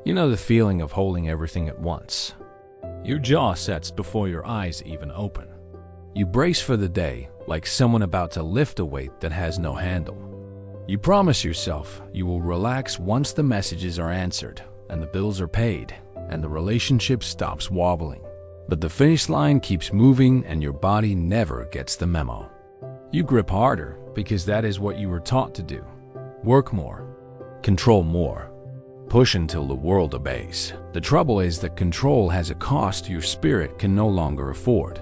You know the feeling of holding everything at once. Your jaw sets before your eyes even open. You brace for the day like someone about to lift a weight that has no handle. You promise yourself you will relax once the messages are answered and the bills are paid and the relationship stops wobbling. But the finish line keeps moving and your body never gets the memo. You grip harder because that is what you were taught to do. Work more, control more, push until the world obeys. The trouble is that control has a cost your spirit can no longer afford.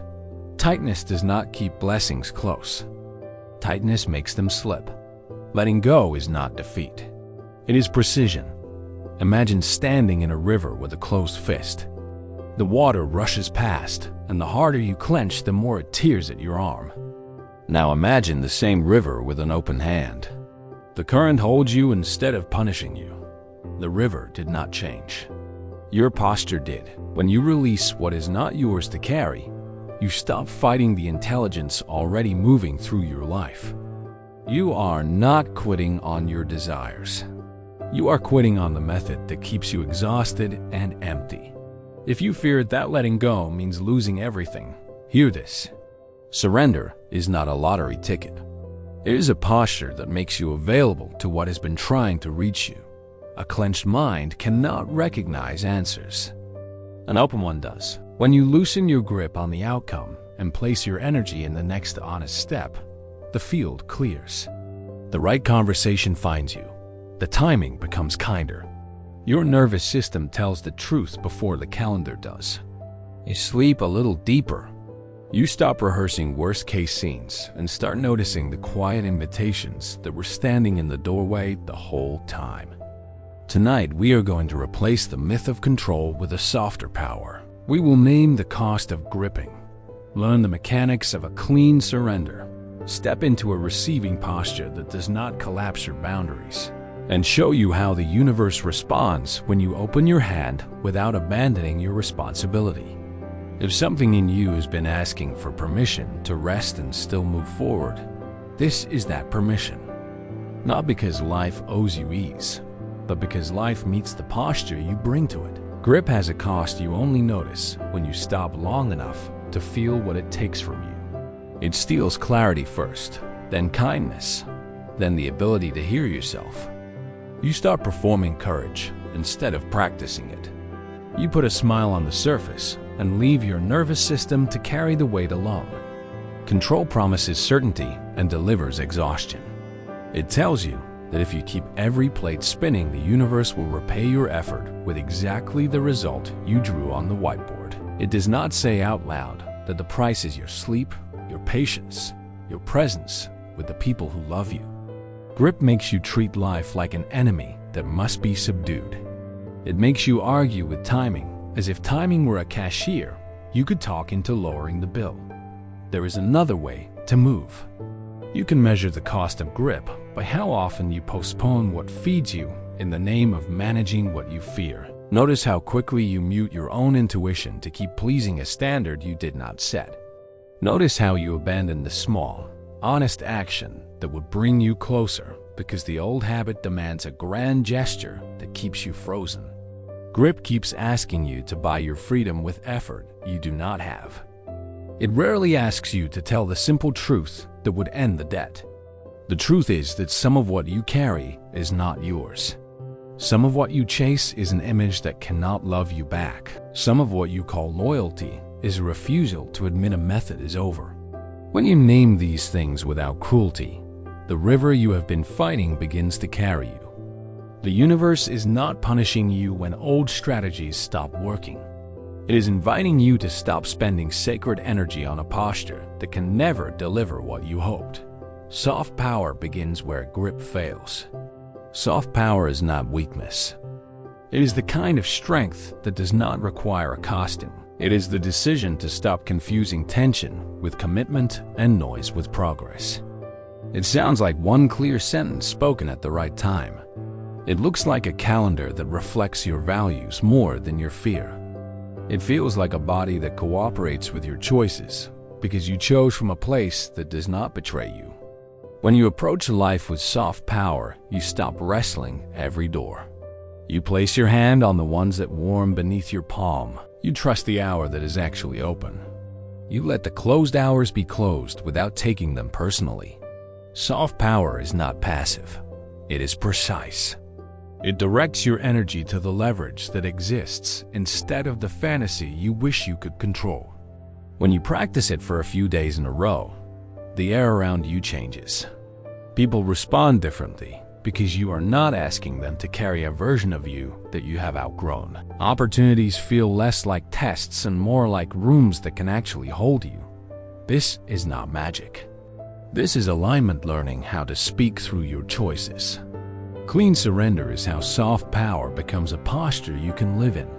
Tightness does not keep blessings close. Tightness makes them slip. Letting go is not defeat. It is precision. Imagine standing in a river with a closed fist. The water rushes past, and the harder you clench, the more it tears at your arm. Now imagine the same river with an open hand. The current holds you instead of punishing you. The river did not change. Your posture did. When you release what is not yours to carry, you stop fighting the intelligence already moving through your life. You are not quitting on your desires. You are quitting on the method that keeps you exhausted and empty. If you fear that letting go means losing everything, hear this. Surrender is not a lottery ticket. It is a posture that makes you available to what has been trying to reach you. A clenched mind cannot recognize answers. An open one does. When you loosen your grip on the outcome and place your energy in the next honest step, the field clears. The right conversation finds you. The timing becomes kinder. Your nervous system tells the truth before the calendar does. You sleep a little deeper. You stop rehearsing worst-case scenes and start noticing the quiet invitations that were standing in the doorway the whole time. Tonight, we are going to replace the myth of control with a softer power. We will name the cost of gripping, learn the mechanics of a clean surrender, step into a receiving posture that does not collapse your boundaries, and show you how the universe responds when you open your hand without abandoning your responsibility. If something in you has been asking for permission to rest and still move forward, this is that permission. Not because life owes you ease, but because life meets the posture you bring to it. Grip has a cost you only notice when you stop long enough to feel what it takes from you. It steals clarity first, then kindness, then the ability to hear yourself. You start performing courage instead of practicing it. You put a smile on the surface and leave your nervous system to carry the weight alone. Control promises certainty and delivers exhaustion. It tells you that if you keep every plate spinning, the universe will repay your effort with exactly the result you drew on the whiteboard. It does not say out loud that the price is your sleep, your patience, your presence with the people who love you. Grip makes you treat life like an enemy that must be subdued. It makes you argue with timing as if timing were a cashier you could talk into lowering the bill. There is another way to move. You can measure the cost of grip by how often you postpone what feeds you in the name of managing what you fear. Notice how quickly you mute your own intuition to keep pleasing a standard you did not set. Notice how you abandon the small, honest action that would bring you closer because the old habit demands a grand gesture that keeps you frozen. Grip keeps asking you to buy your freedom with effort you do not have. It rarely asks you to tell the simple truth that would end the debt. The truth is that some of what you carry is not yours. Some of what you chase is an image that cannot love you back. Some of what you call loyalty is a refusal to admit a method is over. When you name these things without cruelty, the river you have been fighting begins to carry you. The universe is not punishing you when old strategies stop working. It is inviting you to stop spending sacred energy on a posture that can never deliver what you hoped. Soft power begins where grip fails. Soft power is not weakness. It is the kind of strength that does not require a costume. It is the decision to stop confusing tension with commitment and noise with progress. It sounds like one clear sentence spoken at the right time. It looks like a calendar that reflects your values more than your fear. It feels like a body that cooperates with your choices because you chose from a place that does not betray you. When you approach life with soft power, you stop wrestling every door. You place your hand on the ones that warm beneath your palm. You trust the hour that is actually open. You let the closed hours be closed without taking them personally. Soft power is not passive. It is precise. It directs your energy to the leverage that exists instead of the fantasy you wish you could control. When you practice it for a few days in a row, the air around you changes. People respond differently because you are not asking them to carry a version of you that you have outgrown. Opportunities feel less like tests and more like rooms that can actually hold you. This is not magic. This is alignment, learning how to speak through your choices. Clean surrender is how soft power becomes a posture you can live in.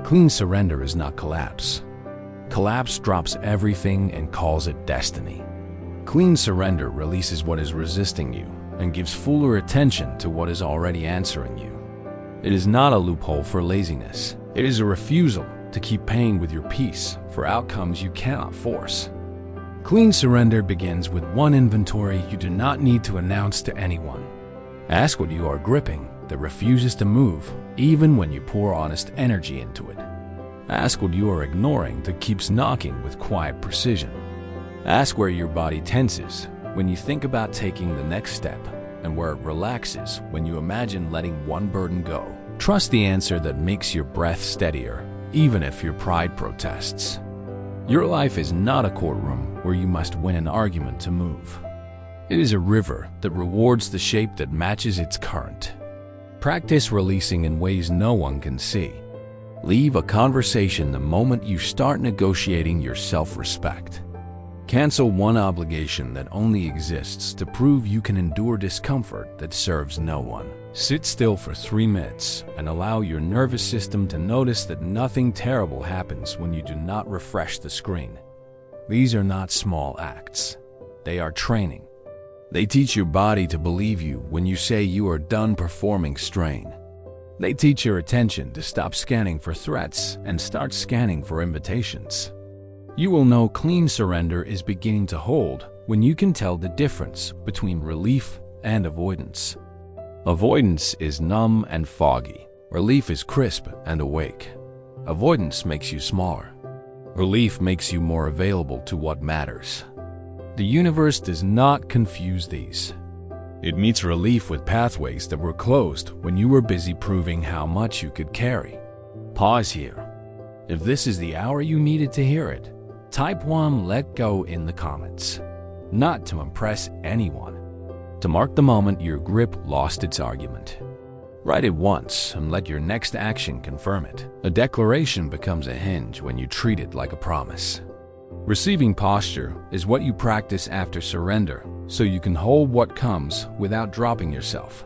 Clean surrender is not collapse. Collapse drops everything and calls it destiny. Clean surrender releases what is resisting you and gives fuller attention to what is already answering you. It is not a loophole for laziness. It is a refusal to keep paying with your peace for outcomes you cannot force. Clean surrender begins with one inventory you do not need to announce to anyone. Ask what you are gripping that refuses to move, even when you pour honest energy into it. Ask what you are ignoring that keeps knocking with quiet precision. Ask where your body tenses when you think about taking the next step, and where it relaxes when you imagine letting one burden go. Trust the answer that makes your breath steadier, even if your pride protests. Your life is not a courtroom where you must win an argument to move. It is a river that rewards the shape that matches its current. Practice releasing in ways no one can see. Leave a conversation the moment you start negotiating your self-respect. Cancel one obligation that only exists to prove you can endure discomfort that serves no one. Sit still for 3 minutes and allow your nervous system to notice that nothing terrible happens when you do not refresh the screen. These are not small acts. They are training. They teach your body to believe you when you say you are done performing strain. They teach your attention to stop scanning for threats and start scanning for invitations. You will know clean surrender is beginning to hold when you can tell the difference between relief and avoidance. Avoidance is numb and foggy. Relief is crisp and awake. Avoidance makes you smaller. Relief makes you more available to what matters. The universe does not confuse these. It meets relief with pathways that were closed when you were busy proving how much you could carry. Pause here. If this is the hour you needed to hear it, type 1 let go in the comments. Not to impress anyone. To mark the moment your grip lost its argument. Write it once and let your next action confirm it. A declaration becomes a hinge when you treat it like a promise. Receiving posture is what you practice after surrender, so you can hold what comes without dropping yourself.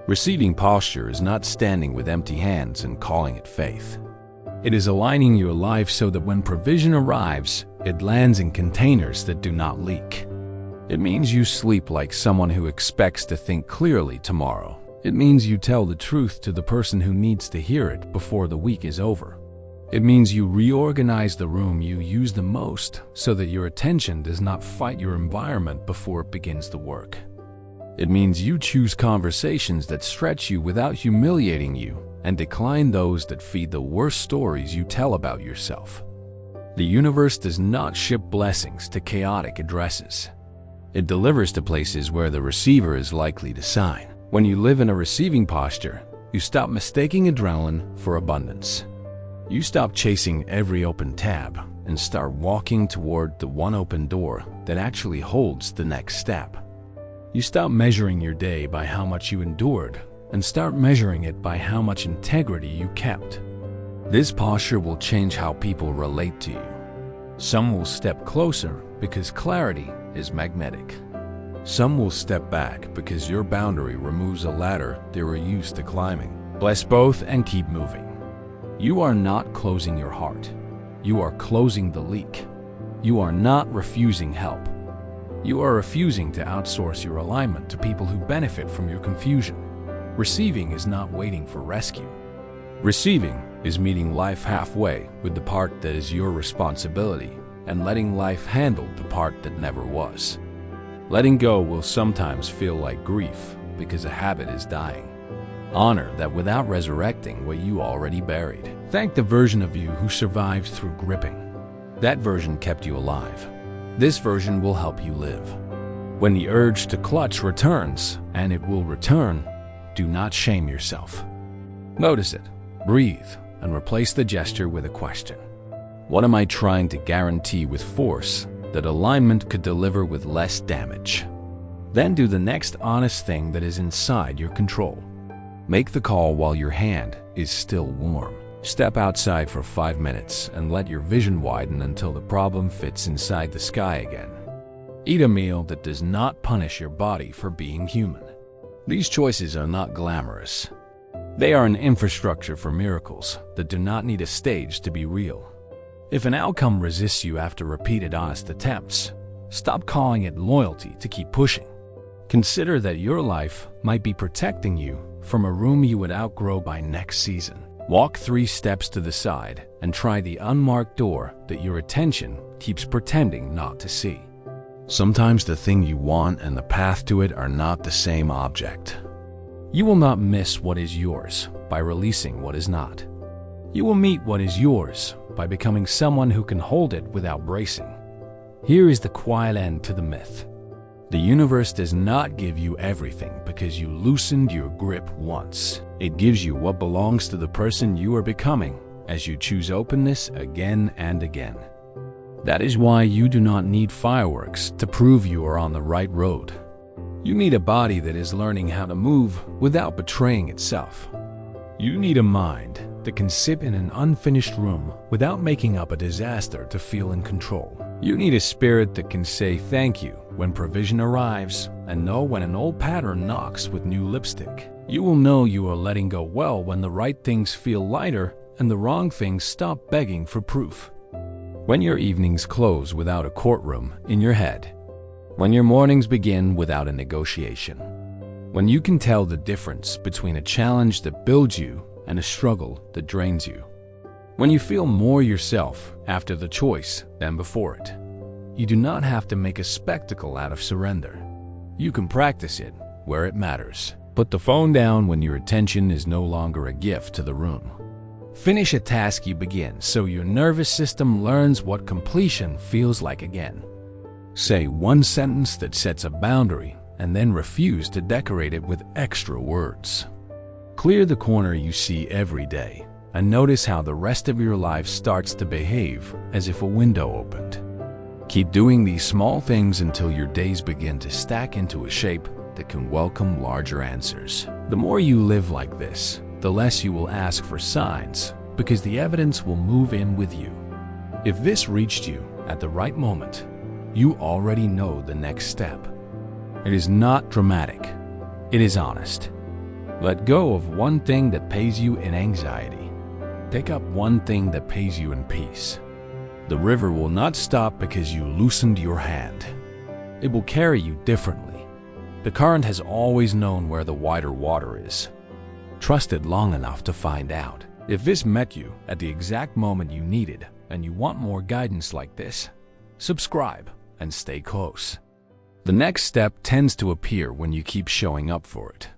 Receiving posture is not standing with empty hands and calling it faith. It is aligning your life so that when provision arrives, it lands in containers that do not leak. It means you sleep like someone who expects to think clearly tomorrow. It means you tell the truth to the person who needs to hear it before the week is over. It means you reorganize the room you use the most so that your attention does not fight your environment before it begins the work. It means you choose conversations that stretch you without humiliating you and decline those that feed the worst stories you tell about yourself. The universe does not ship blessings to chaotic addresses. It delivers to places where the receiver is likely to sign. When you live in a receiving posture, you stop mistaking adrenaline for abundance. You stop chasing every open tab and start walking toward the one open door that actually holds the next step. You stop measuring your day by how much you endured and start measuring it by how much integrity you kept. This posture will change how people relate to you. Some will step closer because clarity is magnetic. Some will step back because your boundary removes a ladder they were used to climbing. Bless both and keep moving. You are not closing your heart. You are closing the leak. You are not refusing help. You are refusing to outsource your alignment to people who benefit from your confusion. Receiving is not waiting for rescue. Receiving is meeting life halfway with the part that is your responsibility and letting life handle the part that never was. Letting go will sometimes feel like grief because a habit is dying. Honor that without resurrecting what you already buried. Thank the version of you who survived through gripping. That version kept you alive. This version will help you live. When the urge to clutch returns, and it will return, do not shame yourself. Notice it, breathe, and replace the gesture with a question. What am I trying to guarantee with force that alignment could deliver with less damage? Then do the next honest thing that is inside your control. Make the call while your hand is still warm. Step outside for 5 minutes and let your vision widen until the problem fits inside the sky again. Eat a meal that does not punish your body for being human. These choices are not glamorous. They are an infrastructure for miracles that do not need a stage to be real. If an outcome resists you after repeated honest attempts, stop calling it loyalty to keep pushing. Consider that your life might be protecting you from a room you would outgrow by next season. Walk 3 steps to the side and try the unmarked door that your attention keeps pretending not to see. Sometimes the thing you want and the path to it are not the same object. You will not miss what is yours by releasing what is not. You will meet what is yours by becoming someone who can hold it without bracing. Here is the quiet end to the myth. The universe does not give you everything because you loosened your grip once. It gives you what belongs to the person you are becoming as you choose openness again and again. That is why you do not need fireworks to prove you are on the right road. You need a body that is learning how to move without betraying itself. You need a mind that can sit in an unfinished room without making up a disaster to feel in control. You need a spirit that can say thank you when provision arrives and know when an old pattern knocks with new lipstick. You will know you are letting go well when the right things feel lighter and the wrong things stop begging for proof. When your evenings close without a courtroom in your head. When your mornings begin without a negotiation. When you can tell the difference between a challenge that builds you and a struggle that drains you. When you feel more yourself after the choice than before it. You do not have to make a spectacle out of surrender. You can practice it where it matters. Put the phone down when your attention is no longer a gift to the room. Finish a task you begin so your nervous system learns what completion feels like again. Say one sentence that sets a boundary and then refuse to decorate it with extra words. Clear the corner you see every day and notice how the rest of your life starts to behave as if a window opened. Keep doing these small things until your days begin to stack into a shape that can welcome larger answers. The more you live like this, the less you will ask for signs because the evidence will move in with you. If this reached you at the right moment, you already know the next step. It is not dramatic. It is honest. Let go of one thing that pays you in anxiety. Take up one thing that pays you in peace. The river will not stop because you loosened your hand. It will carry you differently. The current has always known where the wider water is. Trust it long enough to find out. If this met you at the exact moment you needed and you want more guidance like this, subscribe and stay close. The next step tends to appear when you keep showing up for it.